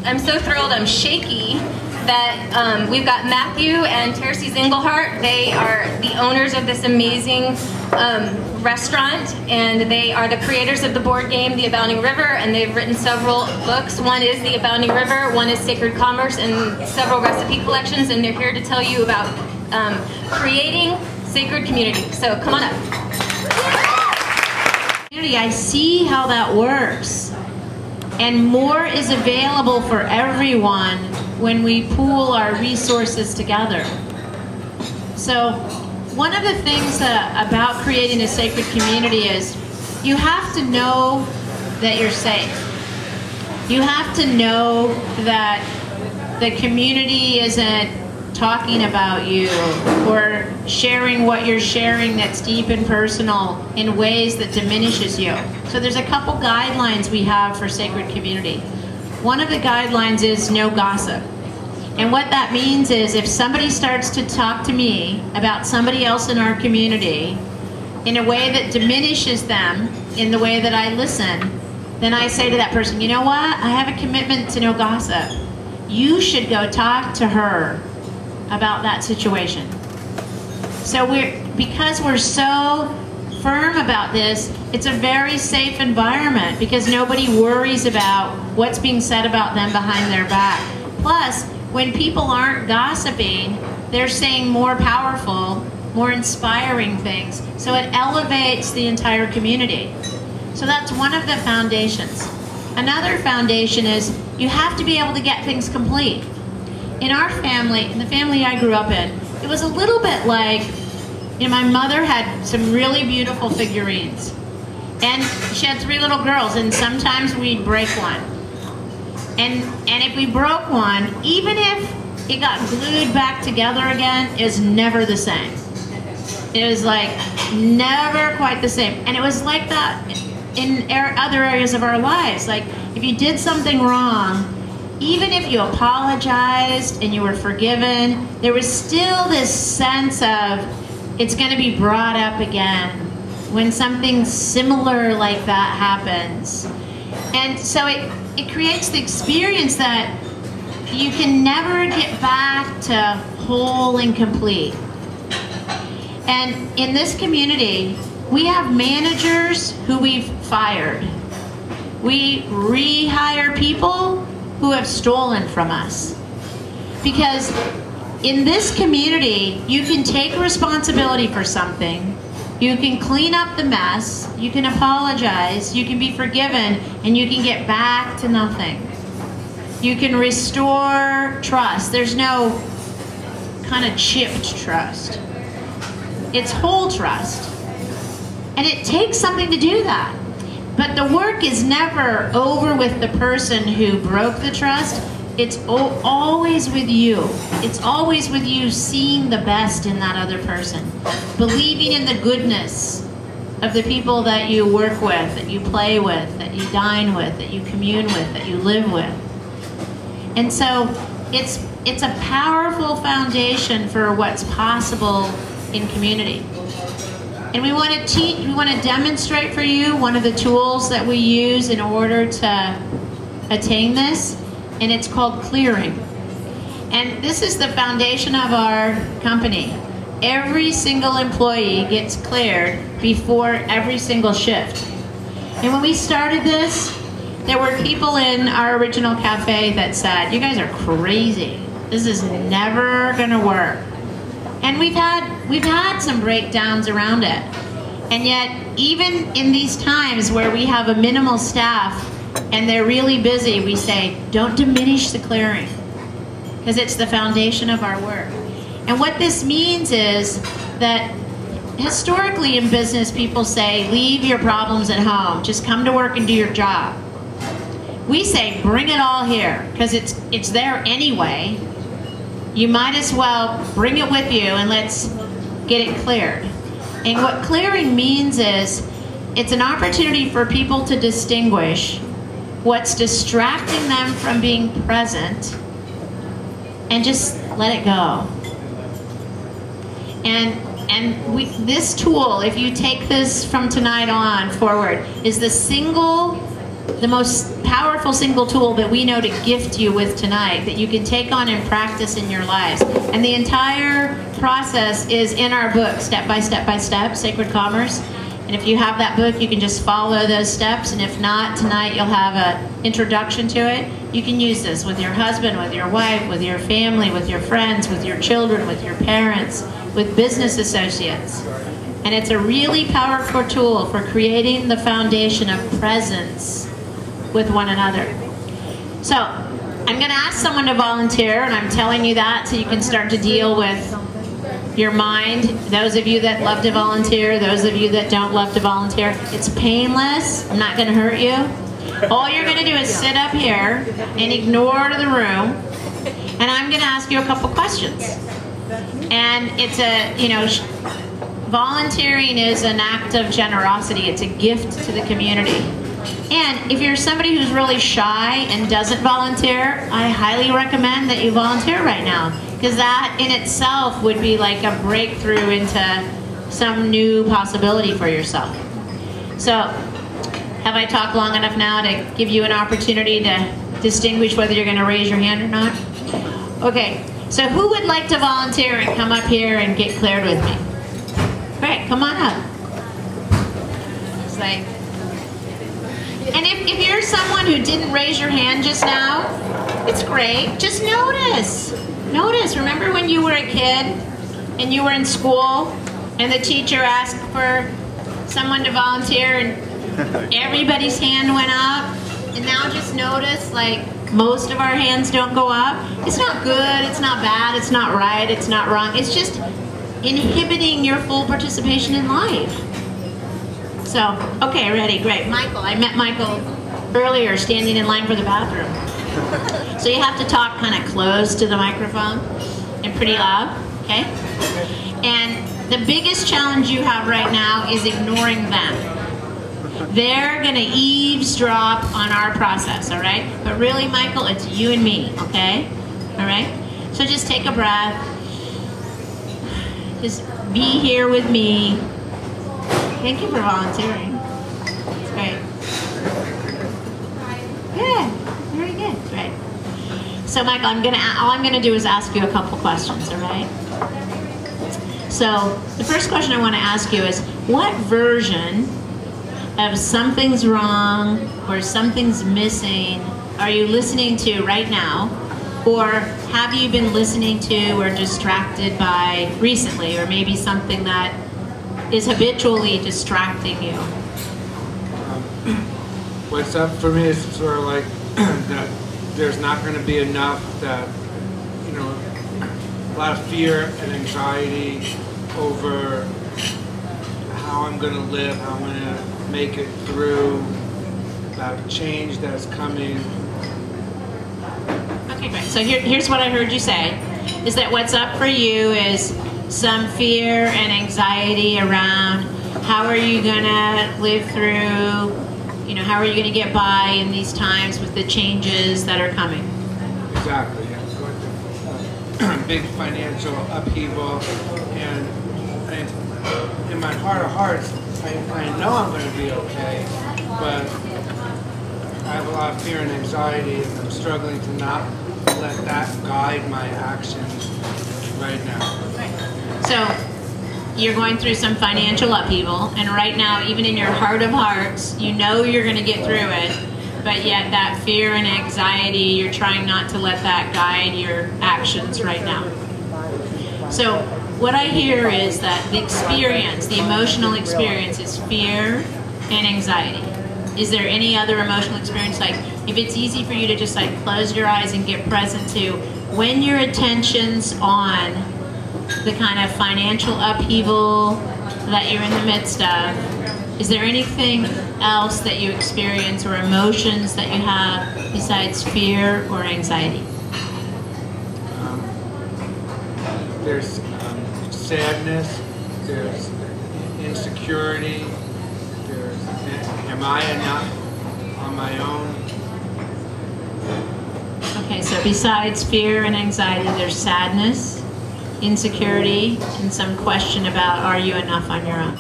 I'm so thrilled, I'm shaky that we've got Matthew and Terces Engelhart. They are the owners of this amazing restaurant, and they are the creators of the board game, The Abounding River, and they've written several books. One is The Abounding River, one is Sacred Commerce, and several recipe collections, and they're here to tell you about creating sacred community. So come on up. I see how that works, and more is available for everyone when we pool our resources together. So one of the things about creating a sacred community is you have to know that you're safe. You have to know that the community isn't talking about you or sharing what you're sharing that's deep and personal in ways that diminishes you. So there's a couple guidelines we have for sacred community. One of the guidelines is no gossip. And what that means is if somebody starts to talk to me about somebody else in our community in a way that diminishes them in the way that I listen, then I say to that person, you know what? I have a commitment to no gossip. You should go talk to her about that situation. So because we're so firm about this, it's a very safe environment because nobody worries about what's being said about them behind their back. Plus, when people aren't gossiping, they're saying more powerful, more inspiring things. So it elevates the entire community. So that's one of the foundations. Another foundation is you have to be able to get things complete. In our family, in the family I grew up in, it was a little bit like, you know, my mother had some really beautiful figurines. And she had 3 little girls, and sometimes we'd break one. And if we broke one, even if it got glued back together again, it was never the same. It was like never quite the same. And it was like that in other areas of our lives. Like if you did something wrong, even if you apologized and you were forgiven, there was still this sense of it's going to be brought up again when something similar like that happens. And so it creates the experience that you can never get back to whole and complete. And in this community, we have managers who we've fired. We rehire people who have stolen from us. Because in this community, you can take responsibility for something, you can clean up the mess, you can apologize, you can be forgiven, and you can get back to nothing. You can restore trust. There's no kind of chipped trust. It's whole trust. And it takes something to do that. But the work is never over with the person who broke the trust. It's always with you. It's always with you seeing the best in that other person. Believing in the goodness of the people that you work with, that you play with, that you dine with, that you commune with, that you live with. And so it's a powerful foundation for what's possible in community. And we want to demonstrate for you one of the tools that we use in order to attain this, and it's called clearing. And this is the foundation of our company. Every single employee gets cleared before every single shift. And when we started this, there were people in our original cafe that said, you guys are crazy. This is never gonna work. And we've had some breakdowns around it. And yet, even in these times where we have a minimal staff and they're really busy, we say, don't diminish the clearing, because it's the foundation of our work. And what this means is that historically in business, people say, leave your problems at home, just come to work and do your job. We say, bring it all here, because it's there anyway. You might as well bring it with you and let's get it cleared. And what clearing means is it's an opportunity for people to distinguish what's distracting them from being present and just let it go. And this tool, if you take this from tonight on forward, is the single the most powerful single tool that we know to gift you with tonight that you can take on and practice in your lives. And the entire process is in our book, Step by Step by Step, Sacred Commerce. And if you have that book, you can just follow those steps. And if not, tonight you'll have an introduction to it. You can use this with your husband, with your wife, with your family, with your friends, with your children, with your parents, with business associates. And it's a really powerful tool for creating the foundation of presence with one another. So I'm going to ask someone to volunteer, and I'm telling you that so you can start to deal with your mind. Those of you that love to volunteer, those of you that don't love to volunteer, it's painless. I'm not going to hurt you. All you're going to do is sit up here and ignore the room, and I'm going to ask you a couple questions. And it's a, you know, volunteering is an act of generosity. It's a gift to the community. And if you're somebody who's really shy and doesn't volunteer, I highly recommend that you volunteer right now, because that in itself would be like a breakthrough into some new possibility for yourself. So, have I talked long enough now to give you an opportunity to distinguish whether you're going to raise your hand or not? Okay, so who would like to volunteer and come up here and get cleared with me? Great, come on up. It's like, and if you're someone who didn't raise your hand just now, it's great. Just notice. Notice. Remember when you were a kid and you were in school and the teacher asked for someone to volunteer and everybody's hand went up? And now just notice, like, most of our hands don't go up. It's not good, it's not bad, it's not right, it's not wrong. It's just inhibiting your full participation in life. So, okay, ready, great. Michael, I met Michael earlier standing in line for the bathroom. So you have to talk kind of close to the microphone and pretty loud, okay? And the biggest challenge you have right now is ignoring them. They're gonna eavesdrop on our process, all right? But really, Michael, it's you and me, okay? All right? So just take a breath. Just be here with me. Thank you for volunteering. It's great. Good. Very good. Great. So, Michael, all I'm gonna do is ask you a couple questions, all right? So, the first question I want to ask you is, what version of something's wrong or something's missing are you listening to right now? Or have you been listening to or distracted by recently, or maybe something that is habitually distracting you? What's up for me is sort of like that there's not going to be enough, that, you know, a lot of fear and anxiety over how I'm going to live, how I'm going to make it through, that change that's coming. Okay, great. So here's what I heard you say, is that what's up for you is some fear and anxiety around how are you going to live through, you know, how are you going to get by in these times with the changes that are coming? Exactly, yeah. Going through big financial upheaval, and in my heart of hearts, I know I'm going to be okay, but I have a lot of fear and anxiety, and I'm struggling to not let that guide my actions right now. Right. So you're going through some financial upheaval, and right now, even in your heart of hearts, you know you're going to get through it, but yet that fear and anxiety, you're trying not to let that guide your actions right now. So what I hear is that the experience, the emotional experience, is fear and anxiety. Is there any other emotional experience? Like, if it's easy for you to just like close your eyes and get present to when your attention's on the kind of financial upheaval that you're in the midst of, is there anything else that you experience or emotions that you have besides fear or anxiety? There's sadness, there's insecurity, there's, am I enough on my own? Okay, so besides fear and anxiety, there's sadness, insecurity, and some question about, are you enough on your own?